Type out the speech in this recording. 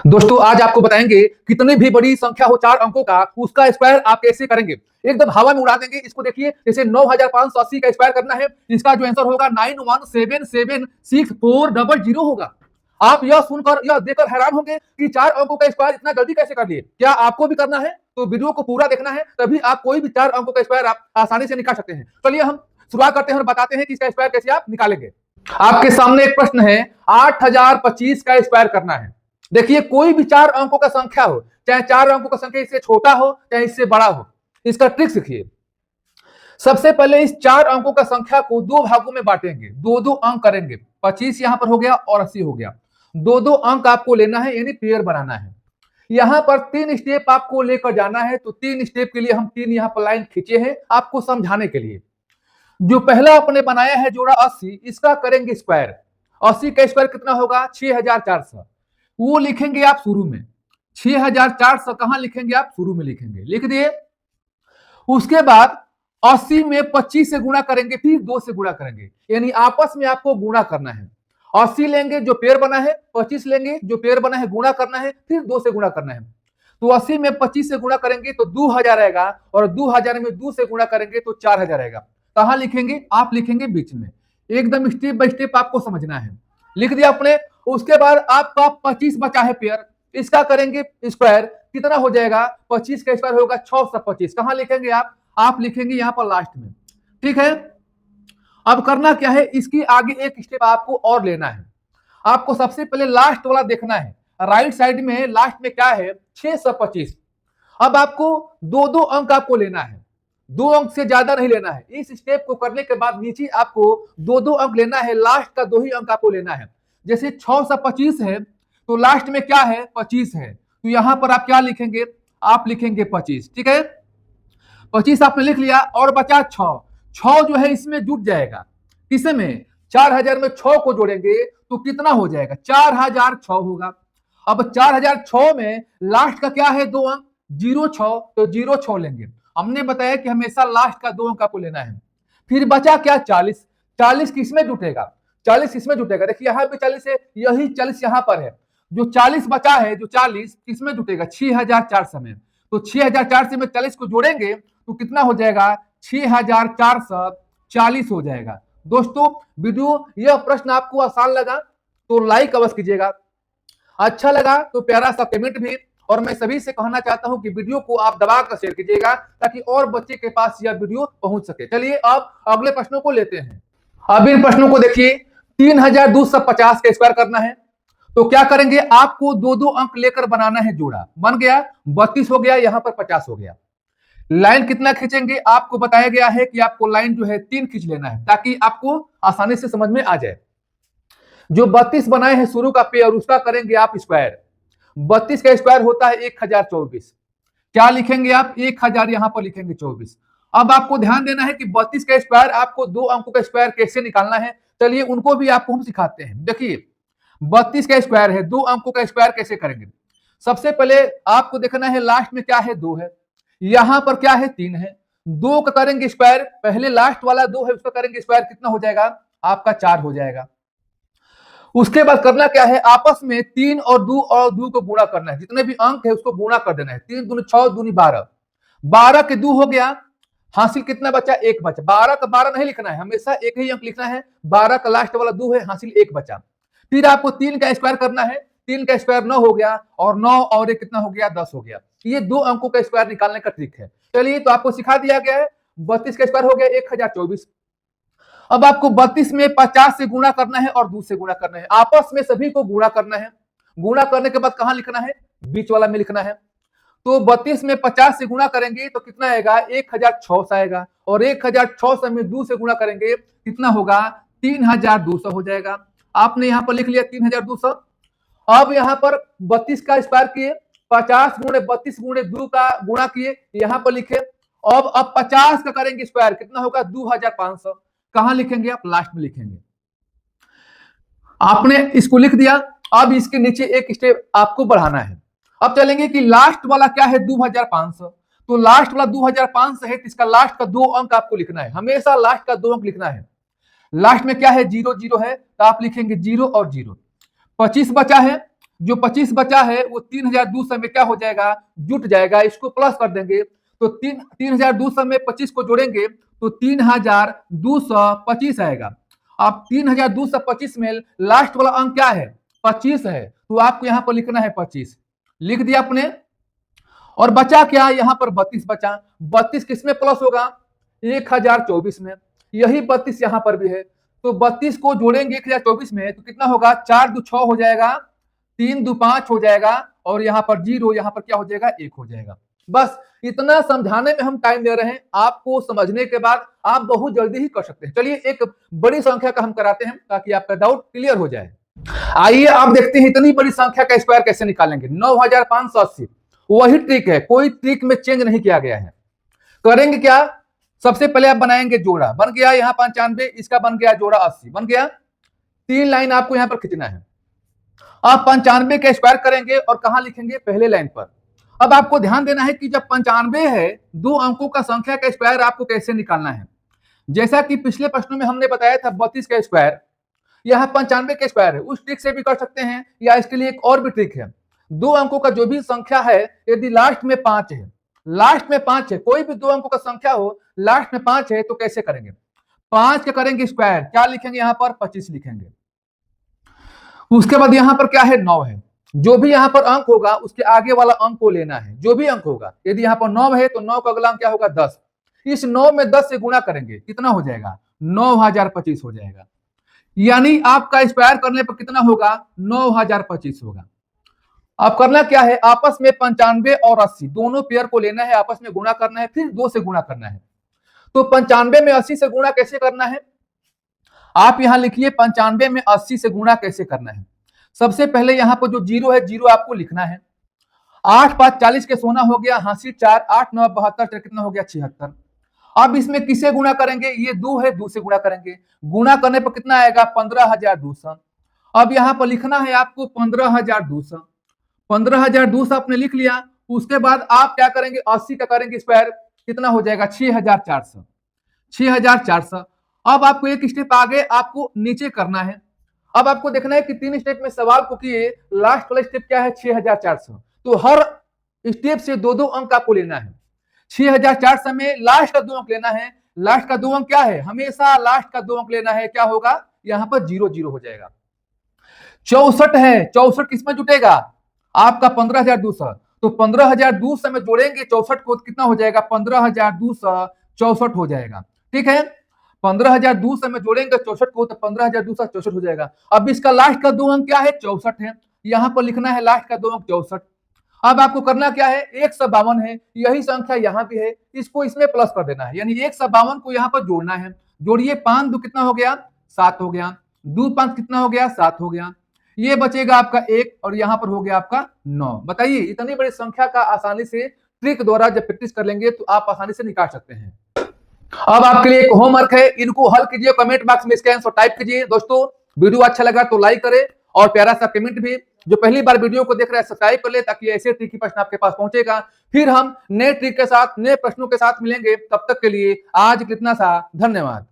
दोस्तों आज आपको बताएंगे कितनी भी बड़ी संख्या हो 4 अंकों का उसका स्क्वायर आप कैसे करेंगे। एकदम हवा में उड़ा देंगे। इसको देखिए, जैसे 9580 का स्क्वायर करना है, इसका जो आंसर होगा 91776400 होगा। आप यह सुनकर यह देखकर हैरान होंगे कि 4 अंकों का स्क्वायर इतना जल्दी कैसे कर लिए। क्या आपको भी करना है? तो वीडियो को पूरा देखना है, तभी आप कोई भी 4 अंकों का स्क्वायर आप आसानी से निकाल सकते हैं। चलिए हम शुरुआत करते हैं और बताते हैं कि इसका स्क्वायर कैसे आप निकालेंगे। आपके सामने एक प्रश्न है, 8025 का स्क्वायर करना है। देखिए, कोई भी 4 अंकों का संख्या हो, चाहे 4 अंकों का संख्या इससे छोटा हो चाहे इससे बड़ा हो, इसका ट्रिक सीखिए। सबसे पहले इस 4 अंकों का संख्या को 2 भागों में बांटेंगे, 2-2 अंक करेंगे। 25 यहां पर हो गया और 80 हो गया। 2-2 अंक आपको लेना है, यानी पेयर बनाना है। यहां पर 3 स्टेप आपको लेकर जाना है, तो 3 स्टेप के लिए हम 3 यहां पर लाइन खींचे हैं आपको समझाने के लिए। जो पहला आपने बनाया है जोड़ा 80, इसका करेंगे स्क्वायर। 80 का स्क्वायर कितना होगा? 6400। वो लिखेंगे आप शुरू में। 6400 कहां लिखेंगे? आप शुरू में लिखेंगे, लिख दिए। उसके बाद 80 में 25 से गुणा करेंगे, फिर 2 से गुणा करेंगे, यानी आपस में आपको गुणा करना है। 80 लेंगे जो पेयर बना है, 25 लेंगे जो पेयर बना है, गुणा करना है, फिर 2 से गुणा करना है। तो 80 में 25 से गुणा करेंगे तो 2000 आएगा, और 2000 में 2 से गुणा करेंगे तो 4000 आएगा। कहां लिखेंगे? आप लिखेंगे बीच में। एकदम स्टेप बाय स्टेप आपको समझना है। लिख दिया आपने। उसके बाद आपका 25 बचा है पेयर, इसका करेंगे स्क्वायर। कितना हो जाएगा? 25 का स्क्वायर होगा 625। कहां लिखेंगे आप लिखेंगे यहां पर लास्ट में। ठीक है। अब करना क्या है, इसकी आगे एक स्टेप आपको और लेना है। आपको सबसे पहले लास्ट वाला देखना है। राइट साइड में लास्ट में क्या है? 625। अब आपको 2-2 अंक आपको लेना है, 2 अंक से ज्यादा नहीं लेना है। इस स्टेप को करने के बाद नीचे आपको 2-2 अंक लेना है, लास्ट का 2 ही अंक आपको लेना है। जैसे 625 है तो लास्ट में क्या है? 25 है, तो यहां पर आप क्या लिखेंगे? आप लिखेंगे 25। ठीक है, 25 आपने लिख लिया, और बचा 6 जो है इसमें जुट जाएगा। किसे में? 4000 में 6 को जोड़ेंगे तो कितना हो जाएगा? 4006 होगा। अब 4006 में लास्ट का क्या है? 2 अंक, 06, तो 06 लेंगे। हमने बताया कि हमेशा लास्ट का 2 अंक आपको लेना है। फिर बचा क्या? 40। 40 किसमें जुटेगा? 40 इसमें जुटेगा। देखिए यहां पे 40 है, यही 40 यहां पर है। जो 40 बचा है, जो 40 किसमें जुटेगा? 6400 में। तो 6400 में 40 को जोड़ेंगे तो कितना हो जाएगा? 6440 हो जाएगा। दोस्तों, वीडियो यह प्रश्न आपको आसान लगा तो लाइक अवश्य कीजिएगा, अच्छा लगा तो प्यारा सा कमेंट भी। और मैं सभी से कहना चाहता हूं कि वीडियो को आप दबाकर शेयर कीजिएगा, ताकि और बच्चे के पास यह वीडियो पहुंच सके। चलिए अब अगले प्रश्नों को लेते हैं। अब इन प्रश्नों को देखिए। 3250 का स्क्वायर करना है, तो क्या करेंगे? आपको 2-2 अंक लेकर बनाना है जोड़ा। बन गया, 32 हो गया, यहां पर 50 हो गया। लाइन कितना खींचेंगे? आपको बताया गया है कि आपको लाइन जो है 3 खींच लेना है, ताकि आपको आसानी से समझ में आ जाए। जो 32 बनाए हैं शुरू का पेयर, उसका करेंगे आप स्क्वायर। 32 का स्क्वायर होता है 1024। क्या लिखेंगे आप? 1000 यहां पर लिखेंगे 24। अब आपको ध्यान देना है कि 32 का स्क्वायर, आपको 2 अंकों का स्क्वायर कैसे निकालना है, चलिए उनको भी आपको हम सिखाते हैं। देखिए 32 का स्क्वायर है, 2 अंकों का स्क्वायर कैसे करेंगे? सबसे पहले आपको देखना है लास्ट में क्या है? 2 है, यहां पर क्या है? 3 है। 2 का करेंगे स्क्वायर, पहले लास्ट वाला 2 है उसका करेंगे स्क्वायर, कितना हो जाएगा? आपका 4 हो जाएगा। उसके बाद करना क्या है? आपस में 3 और 2 को गुणा करना है। जितने भी अंक है उसको गुणा कर देना है। 3 दूनी 6, दूनी 12, 12 के 2 हो गया। हासिल कितना बचा? 1 बचा। 12 का 12 नहीं लिखना है, हमेशा एक ही अंक लिखना है। 12 का लास्ट वाला 2 है, हासिल 1 बचा। फिर आपको 3 का स्क्वायर करना है। 3 का स्क्वायर 9 हो गया, और 9 और 1 कितना हो गया? 10 हो गया। ये 2 अंकों का स्क्वायर निकालने का ट्रिक है। चलिए तो आपको सिखा दिया गया है। 32 का स्क्वायर हो गया 1024। अब आपको 32 में 50 से गुणा करना है और 2 से गुणा करना है। आपस में सभी को गुणा करना है। गुणा करने के बाद कहां लिखना है? बीच वाला में लिखना है। तो 32 में 50 से गुणा करेंगे तो कितना आएगा? 1006 आएगा, और 1006 में 2 से गुणा करेंगे कितना होगा? 3200 हो जाएगा। आपने यहां पर लिख लिया 3200। अब यहां पर 32 का स्क्वायर किए, 50 गुणे 32 गुणे 2 का गुणा किए, यहां पर लिखे। अब 50 का करेंगे स्क्वायर, कितना होगा? 2500। कहां लिखेंगे? आप लास्ट में लिखेंगे। आपने इसको लिख दिया। अब इसके नीचे एक स्टेप आपको बढ़ाना है। अब चलेंगे कि लास्ट वाला क्या है? 2500। तो लास्ट वाला 2500 है, तो इसका लास्ट का 2 अंक आपको लिखना है। हमेशा लास्ट का 2 अंक लिखना है। लास्ट में क्या है? 0 0 है, तो आप लिखेंगे 0 और 0। 25 बचा है, जो 25 बचा है वो 3200 में क्या हो जाएगा, जुट जाएगा। इसको प्लस कर देंगे तो 3200 में 25 को जोड़ेंगे तो 3225 आएगा। अब 3225 में लास्ट वाला अंक क्या है, 25 है, तो आपको यहां पर लिखना है 25, लिख दिया आपने। और बचा क्या, यहां पर 32 बचा। 32 किसमें प्लस होगा, 1024 में। यही 32 यहां पर भी है, तो 32 को जोड़ेंगे 1024 में तो कितना होगा, 4 2 6 हो जाएगा, 3 2 5 हो जाएगा, और यहां पर 0, यहां पर क्या हो जाएगा, 1 हो जाएगा। बस इतना समझाने में हम टाइम दे रहे हैं, आपको समझने के बाद आप बहुत जल्दी ही कर सकते हैं। चलिए एक बड़ी संख्या का हम कराते हैं ताकि आपका डाउट क्लियर हो जाए। आइए आप देखते हैं इतनी बड़ी संख्या का स्क्वायर कैसे निकालेंगे। 9580 वही ट्रिक है, कोई ट्रिक में चेंज नहीं किया गया है। करेंगे क्या, सबसे पहले आप बनाएंगे जोड़ा, बन गया यहाँ 95, इसका बन गया जोड़ा 80, बन गया। 3 लाइन आपको यहां पर खींचना है। आप 95 का स्क्वायर करेंगे और कहां लिखेंगे, पहले लाइन पर। अब आपको ध्यान देना है कि जब 95 है, 2 अंकों का संख्या का स्क्वायर आपको कैसे निकालना है। जैसा कि पिछले प्रश्नों में हमने बताया था 32 का स्क्वायर, यहां 95 का स्क्वायर है, उस ट्रिक से भी कर सकते हैं, या इसके लिए एक और भी ट्रिक है। 2 अंकों का जो भी संख्या है, यदि लास्ट में 5 है, लास्ट में 5 है, कोई भी 2 अंकों का संख्या हो लास्ट में 5 है, तो कैसे करेंगे, 5 का करेंगे स्क्वायर, क्या लिखेंगे यहां पर 25 लिखेंगे। उसके बाद यहां पर क्या है, 9 है, जो भी यहां पर अंक होगा उसके आगे वाला अंक को लेना है, जो भी अंक होगा। यदि यहां पर 9 है तो 9 का अगला अंक क्या होगा, 10। इस 9 में 10 से गुणा करेंगे, कितना हो जाएगा, 9025 हो जाएगा। यानी आपका स्क्वायर करने पर कितना होगा, 9025 होगा। अब करना क्या है, आपस में 95 और 80 दोनों पेयर को लेना है, आपस में गुणा करना है, फिर 2 से गुणा करना है। तो 95 में 80 से गुणा कैसे करना है, आप यहां लिखिए 95 में 80 से गुणा कैसे करना है। सबसे पहले यहां पर जो 0 है, 0 आपको लिखना है। 8 5 40 के सोना हो गया, हाँसी 4, 8 9 72, कितना हो गया, 76। अब इसमें किसे गुणा करेंगे, ये 2 है, 2 से गुणा करेंगे, गुणा करने पर कितना आएगा, 15200। अब यहां पर लिखना है आपको 15200। 15200 आपने लिख लिया। उसके बाद आप क्या करेंगे, 80 का करेंगे स्क्वायर, कितना हो जाएगा, 6400। 6400। अब आपको एक स्टेप आगे आपको नीचे करना है। अब आपको देखना है कि 3 स्टेप में सवाल को किए, लास्ट वाला स्टेप क्या है, 6400। तो हर स्टेप से 2-2 अंक आपको लेना है। 6400 में लास्ट का 2 अंक लेना है। लास्ट का 2 अंक क्या है, हमेशा लास्ट का 2 अंक लेना है, क्या होगा, यहां पर 0 0 हो जाएगा। 64 है, 64 किसमें जुटेगा, आपका 15200। तो 15200 में जोड़ेंगे 64 को, कितना हो जाएगा, 15264 हो जाएगा। ठीक है, 15200 में जोड़ेंगे 64 को तो 15264 हो जाएगा। अब इसका लास्ट का 2 अंक क्या है, 64 है, यहां पर लिखना है लास्ट का 2 अंक 64। अब आपको करना क्या है, 152 है, यही संख्या यहां भी है, इसको इसमें प्लस कर देना है, यानी 152 को यहां पर जोड़ना है। जोड़िए, 5 2 कितना हो गया, 7 हो गया, 2 5 कितना हो गया, 7 हो गया, ये बचेगा आपका 1, और यहां पर हो गया आपका 9। बताइए, इतनी बड़ी संख्या का आसानी से ट्रिक द्वारा जब प्रैक्टिस कर लेंगे तो आप आसानी से निकाल सकते हैं। अब आपके लिए एक होमवर्क है, इनको हल कीजिए, कमेंट बॉक्स में इसका आंसर टाइप कीजिए। दोस्तों वीडियो अच्छा लगा तो लाइक करें और प्यारा सा कमेंट भी। जो पहली बार वीडियो को देख रहे हैं सब्सक्राइब कर ले, ताकि ऐसे ट्रिकी प्रश्न आपके पास पहुंचेगा। फिर हम नए ट्रिक के साथ, नए प्रश्नों के साथ मिलेंगे। तब तक के लिए आज कितना सा धन्यवाद।